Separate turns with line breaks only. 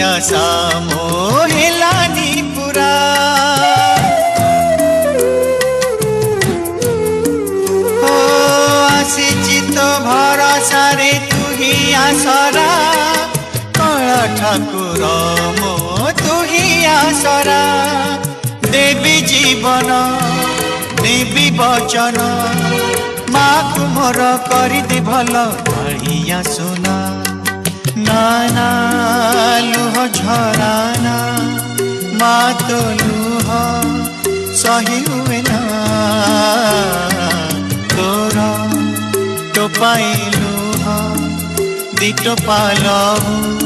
आशा मोहिलानी पुरा हो आसीची तो भरोसा रे तू ही आसरा कला ठाकुर मो तू ही आसरा देवी जीवन देवी वचन माँ तुमर करदे भल बढ़िया सुना नाना लुह झराना माँ तो लुह सही हुए ना तोर टोपाई लुह दी टोपा लहू